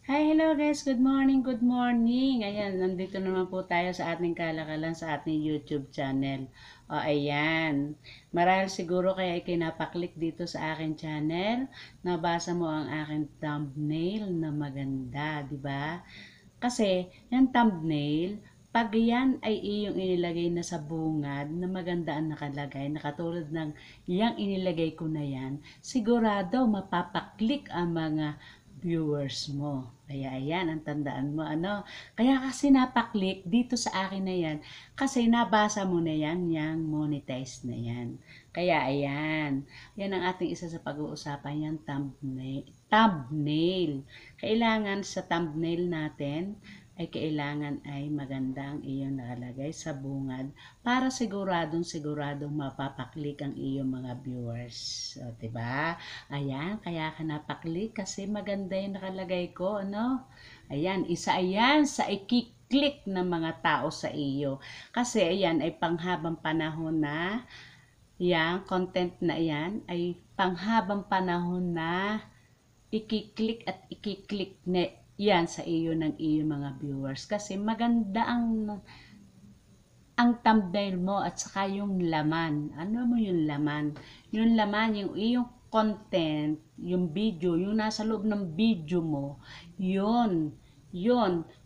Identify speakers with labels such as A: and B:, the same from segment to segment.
A: Hi, hello guys. Good morning, good morning. Ayan, nandito naman po tayo sa ating kalakalan sa ating YouTube channel. O, ayan. Marahil siguro kaya kinapaklik dito sa aking channel. Nabasa mo ang aking thumbnail na maganda, di ba? Kasi, yung thumbnail, pag yan ay iyong inilagay na sa bungad na maganda ang nakalagay, na katulad ng yang inilagay ko na yan, sigurado mapapaklik ang mga viewers mo. Kaya ayan, ang tandaan mo, ano. Kaya kasi napaklik dito sa akin na yan, kasi nabasa mo na yan, yang monetize na yan. Kaya ayan, yan ang ating isa sa pag-uusapan, yung thumbnail. Thumbnail. Kailangan sa thumbnail natin, ay kailangan ay maganda ang iyong nakalagay sa bungad para siguradong mapapaklik ang iyong mga viewers. O, diba? Ayan, kaya ka napaklik kasi maganda yung nakalagay ko, ano? Ayan, isa ayan sa ikiklik ng mga tao sa iyo. Kasi ayan ay panghabang panahon na, yang content na yan ay panghabang panahon na ikiklik at ikiklik na yan sa iyo ng iyong mga viewers. Kasi maganda ang thumbnail mo at saka yung laman. Ano mo yung laman? Yung laman, yung iyong content, yung video, yung nasa loob ng video mo, yun.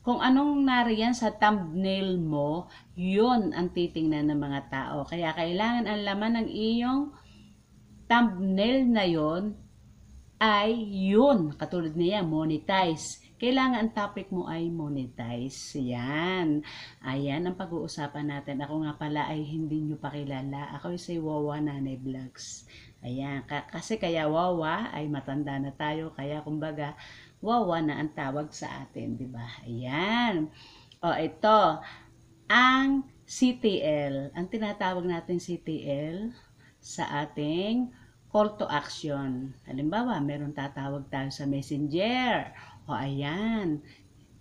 A: Kung anong nariyan sa thumbnail mo, yun ang titingnan ng mga tao. Kaya kailangan ang laman ng iyong thumbnail na yon ay yun. Katulad niya, monetize. Kailangan ang topic mo ay monetize. Yan. Ayan ang pag-uusapan natin. Ako nga pala ay hindi nyo pakilala. Ako ay si Wawa Nanay Vlogs. Ayan. Kasi kaya Wawa ay matanda na tayo. Kaya kumbaga, Wawa na ang tawag sa atin. Diba? Ayan. O ito. Ang CTL. Ang tinatawag natin CTL sa ating call to action. Halimbawa, meron tatawag tayo sa messenger. O ayan,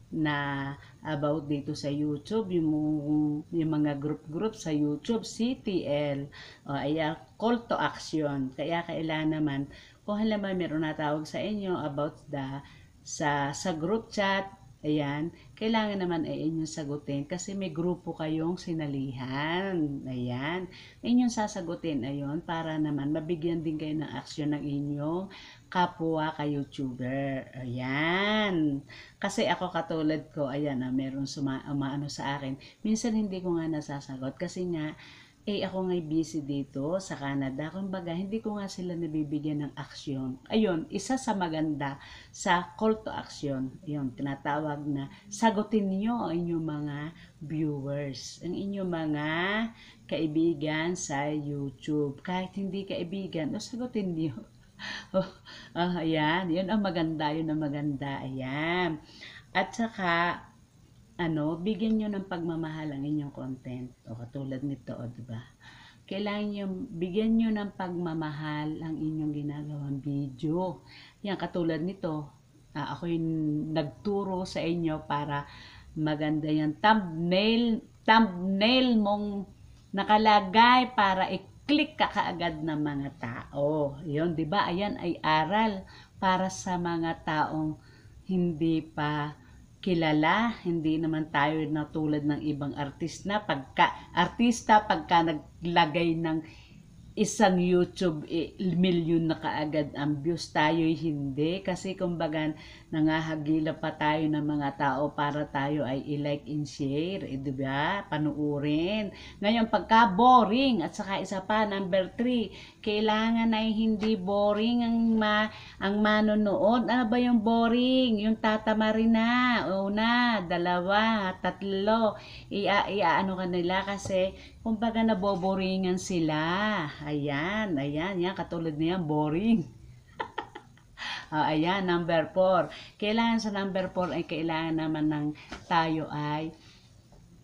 A: na about dito sa YouTube, yung mga group sa YouTube, CTL. O ayan, call to action. Kaya kailangan naman, kung halimbawa meron natawag sa inyo about sa group chat, ayan, kailangan naman ay inyong sagutin kasi may grupo kayong sinalihan. Ayan, inyong sasagutin ayon para naman mabigyan din kayo ng aksyon ng inyong kapwa ka-YouTuber. Ayan. Kasi ako katulad ko, ayan, meron umaano sa akin. Minsan hindi ko nga nasasagot kasi nga ako nga'y busy dito sa Canada. Kumbaga, hindi ko nga sila nabibigyan ng aksyon. Ayun, isa sa maganda sa call to action. Ayun, tinatawag na sagutin niyo ang inyong mga viewers, ang inyong mga kaibigan sa YouTube. Kahit hindi kaibigan, sagutin niyo. Ayan, yun ang maganda, ayan. At saka, bigyan nyo ng pagmamahal ang inyong content. O katulad nito, diba? Kailangan nyo, bigyan nyo ng pagmamahal ang inyong ginagawang video. Yan, katulad nito, ako yung nagturo sa inyo para maganda yung thumbnail mong nakalagay para i-click ka kaagad ng mga tao. Yun, di ba? Ayan ay aral para sa mga taong hindi pa kilala, hindi naman tayo na tulad ng ibang artista pagka naglagay ng isang YouTube, milyon na kaagad ang views. Tayo'y hindi. Kasi kumbaga, nangahagila pa tayo ng mga tao para tayo ay i-like and share. Diba? Panuurin. Ngayon, pagka boring, at saka isa pa, number 3, kailangan ay hindi boring ang manonood. Ano ba yung boring? Yung tatamarin na. Una, dalawa, tatlo. Iaano ka nila kasi kumbaga naboboringan sila. Ayan, yan, katulad niyan, boring. Ayan, number 4. Kailangan sa number 4 ay kailangan naman ng tayo ay,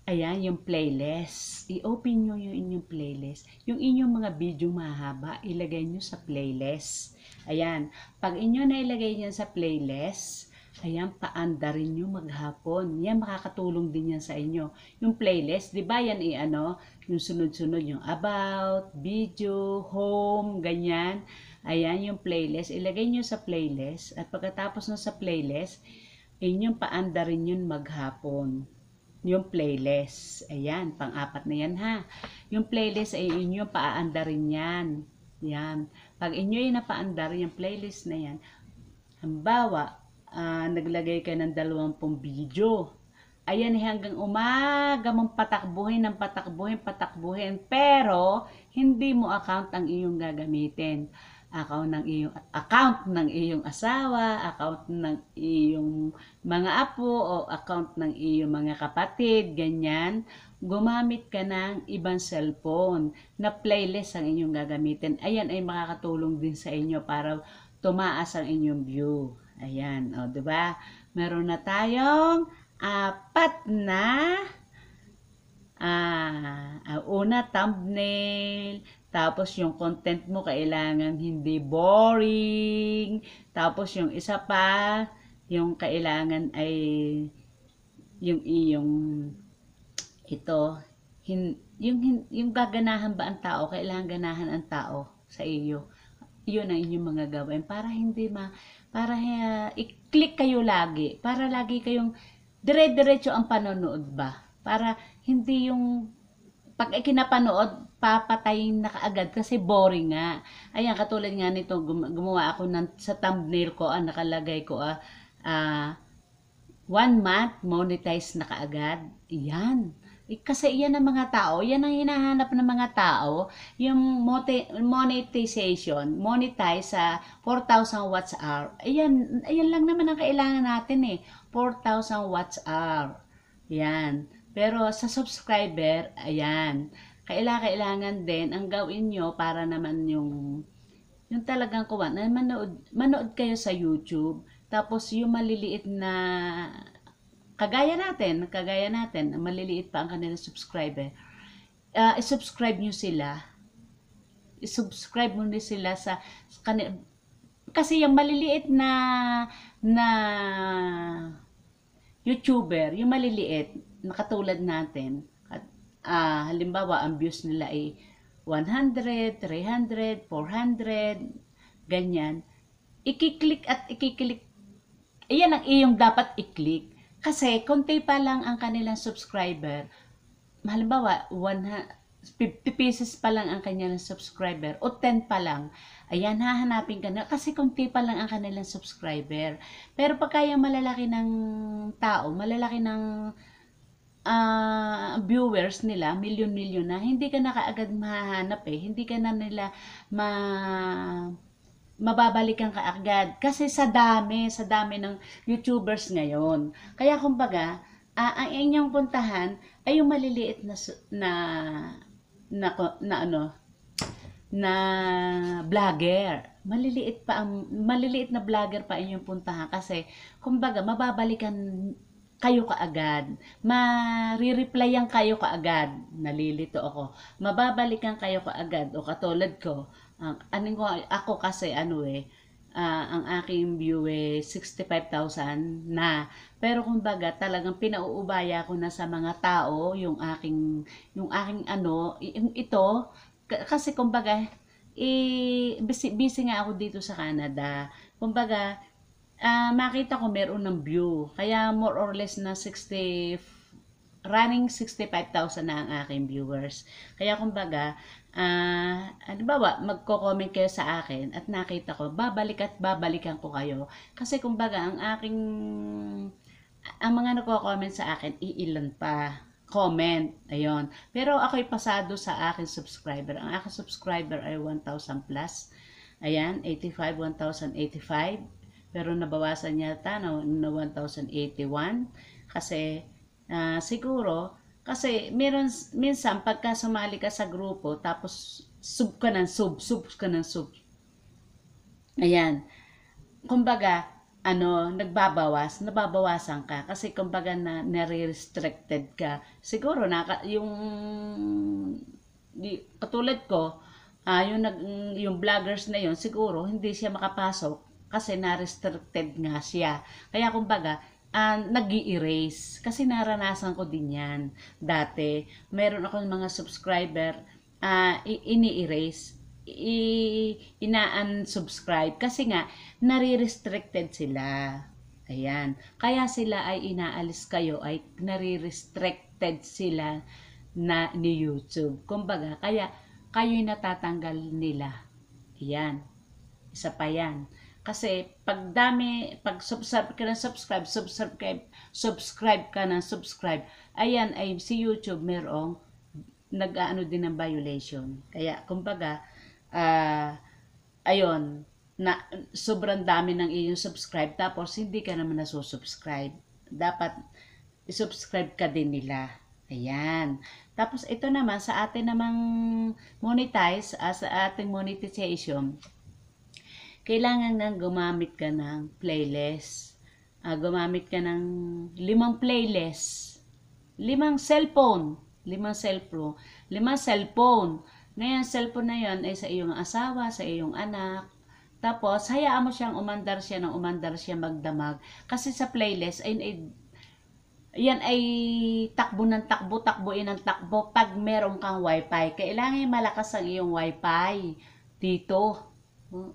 A: ayan, yung playlist. I-open nyo yung inyong playlist. Yung inyong mga video mahaba, ilagay nyo sa playlist. Ayan, pag inyo na ilagay yan sa playlist, ayan, paandarin nyo maghapon. Yan, makakatulong din yan sa inyo. Yung playlist, di ba yan yung sunod-sunod, yung about, video, home, ganyan. Ayan, yung playlist. Ilagay nyo sa playlist. At pagkatapos na sa playlist, inyong paandarin yun maghapon. Yung playlist. Ayan, pang-apat na yan ha. Yung playlist ay inyong paaandarin yan. Yan. Pag inyo ay napaandar yung playlist na yan, halimbawa, naglagay ka ng 20 video. Ayan, hanggang umaga mong patakbuhin ng patakbuhin. Pero, hindi mo account ang iyong gagamitin. Account ng iyong asawa, account ng iyong mga apo, o account ng iyong mga kapatid, ganyan. Gumamit ka ng ibang cellphone na playlist ang inyong gagamitin. Ayan ay makakatulong din sa inyo para tumaas ang inyong view. Ayan, o, diba? Meron na tayong apat na una, thumbnail. Tapos yung content mo kailangan hindi boring. Tapos yung isa pa, yung kailangan ay yung iyong ito, yung gaganahan ba ang tao, kailangan ganahan ang tao sa iyo. Yun ang inyong mga gawin para hindi para i-click kayo lagi, para lagi kayong dire-diretso ang panonood ba, para hindi yung pag ikinapanood papatayin na kaagad kasi boring nga. Ayan, katulad nga nito, gumawa ako sa thumbnail ko, nakalagay ko 1 month monetize na kaagad. Yan. Kasi yan ang mga tao, yan ang hinahanap ng mga tao, yung monetize sa 4,000 watts hour. Ayan lang naman ang kailangan natin 4,000 watts hour. Yan. Pero sa subscriber, ayan, kailangan din ang gawin nyo para naman yung talagang kuwan, na manood kayo sa YouTube, tapos yung maliliit na kagaya natin, maliliit pa ang kanilang subscriber, i-subscribe nyo sila, sa kanila, kasi yung maliliit na YouTuber, yung maliliit, na katulad natin, halimbawa, ang views nila ay 100, 300, 400, ganyan, ikiklik, iyan ang iyong dapat i-click. Kasi, konti pa lang ang kanilang subscriber. Halimbawa, 50 pieces pa lang ang kanilang subscriber, o 10 pa lang. Ayan, hahanapin ka na. Kasi konti pa lang ang kanilang subscriber. Pero pagka yung malalaki ng tao, malalaki ng viewers nila, milyon-milyon na, hindi ka na kaagad mahahanap hindi ka na nila mababalikan ka agad. Kasi sa dami ng YouTubers ngayon. Kaya kumbaga, ang inyong puntahan ay yung maliliit na vlogger. Maliliit na vlogger pa inyong puntahan kasi kumbaga mababalikan kayo kaagad. Marireplyan kayo kaagad. Nalilito ako. Mababalikan kayo kaagad. O katulad ko, ako kasi ang aking view 65,000 na. Pero kumbaga talagang pinauubaya ko na sa mga tao yung aking ito kasi kumbaga busy nga ako dito sa Canada. Kumbaga makita ko meron ng view. Kaya more or less na running 65,000 na ang aking viewers. Kaya kumbaga, halimbawa, magko-comment kayo sa akin at nakita ko, babalikan ko kayo. Kasi kumbaga, ang mga nagko-comment sa akin, iilan pa comment. Ayun. Pero ako'y pasado sa aking subscriber. Ang aking subscriber ay 1,000 plus. Ayan, 1,085. Pero nabawasan yata na 1,081 kasi kasi minsan pagka sumali ka sa grupo tapos sub ka ng sub. Ayan. Kumbaga, nababawasan ka kasi kumbaga nare-restricted ka. Siguro katulad ko, yung vloggers na yon siguro hindi siya makapasok kasi na-restricted nga siya. Kaya kumbaga, nag-i-erase. Kasi naranasan ko din yan. Dati, meron ako mga subscriber, ini-erase, ina-unsubscribe. Kasi nga, nare-restricted sila. Ayan. Kaya sila ay inaalis kayo, ay nare-restricted sila na ni YouTube. Kumbaga, kaya kayo'y natatanggal nila. Ayan. Isa pa yan. Kasi pag subscribe ka ng subscribe ka ng subscribe, ayan ay si YouTube merong nag-aano din ng violation. Kaya kumbaga, ayun, na sobrang dami ng iyong subscribe tapos hindi ka naman nasusubscribe. Dapat i-subscribe ka din nila. Ayan. Tapos ito naman sa atin namang monetize, sa ating monetization, kailangan nang gumamit ka ng playlist. Gumamit ka ng 5 playlist. 5 cellphone. 5 cellphone. 5 cellphone. Ngayon, cellphone na yon ay sa iyong asawa, sa iyong anak. Tapos, hayaan mo siyang umandar siya magdamag. Kasi sa playlist, yan ay takbuin ng takbo pag meron kang wifi. Kailangan malakas ang iyong wifi dito.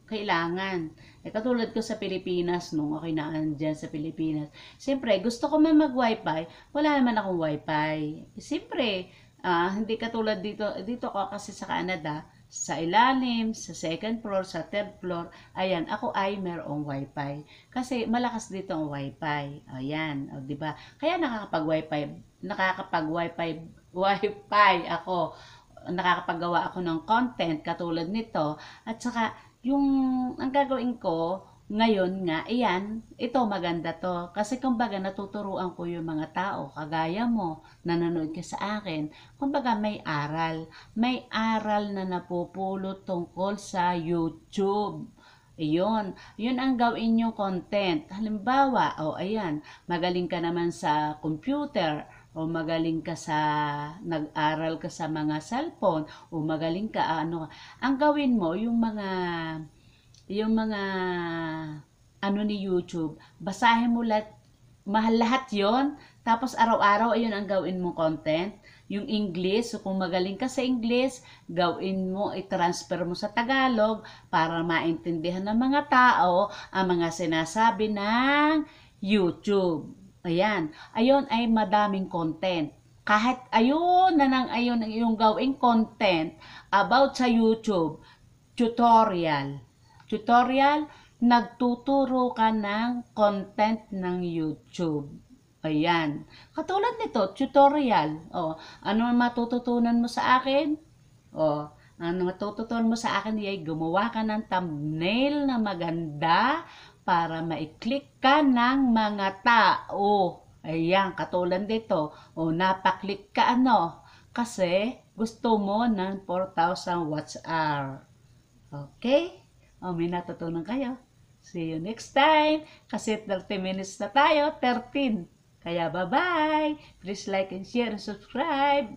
A: Kailangan. Katulad ko sa Pilipinas, nung okay na andyan sa Pilipinas. Siyempre, gusto ko man mag-wifi, wala naman akong wifi. Siyempre, hindi katulad dito ko kasi sa Canada, sa ilalim, sa second floor, sa third floor, ayan, ako ay merong wifi. Kasi malakas dito ang wifi. Ayan, diba? Kaya nakakapag-wifi ako. Nakakapagawa ako ng content katulad nito. At saka, ang gagawin ko, ngayon nga, ito maganda to. Kasi kumbaga natuturuan ko yung mga tao, kagaya mo, nanonood ka sa akin. Kumbaga may aral. May aral na napupulot tungkol sa YouTube. Yun ang gawin yung content. Halimbawa, magaling ka naman sa computer, o magaling ka nag-aral ka sa mga cellphone, o magaling ka, ang gawin mo, yung mga ni YouTube, basahin mo lahat yon, tapos araw-araw, ayun ang gawin mong content. Yung English, so kung magaling ka sa English, gawin mo, i-transfer mo sa Tagalog, para maintindihan ng mga tao, ang mga sinasabi ng YouTube. Ayun ay madaming content. Kahit ayun ang iyong gawing content about sa YouTube, tutorial, nagtuturo ka ng content ng YouTube. Ayan. Katulad nito, tutorial. Ano matututunan mo sa akin? Ano matututunan mo sa akin ay gumawa ka ng thumbnail na maganda para ma-click ka ng mga tao. Ayan, katulad dito. Napaklik ka kasi gusto mo ng 4,000 watts hour. Okay? May natutunan kayo. See you next time. Kasi 30 minutes na tayo, 13. Kaya bye-bye. Please like and share and subscribe.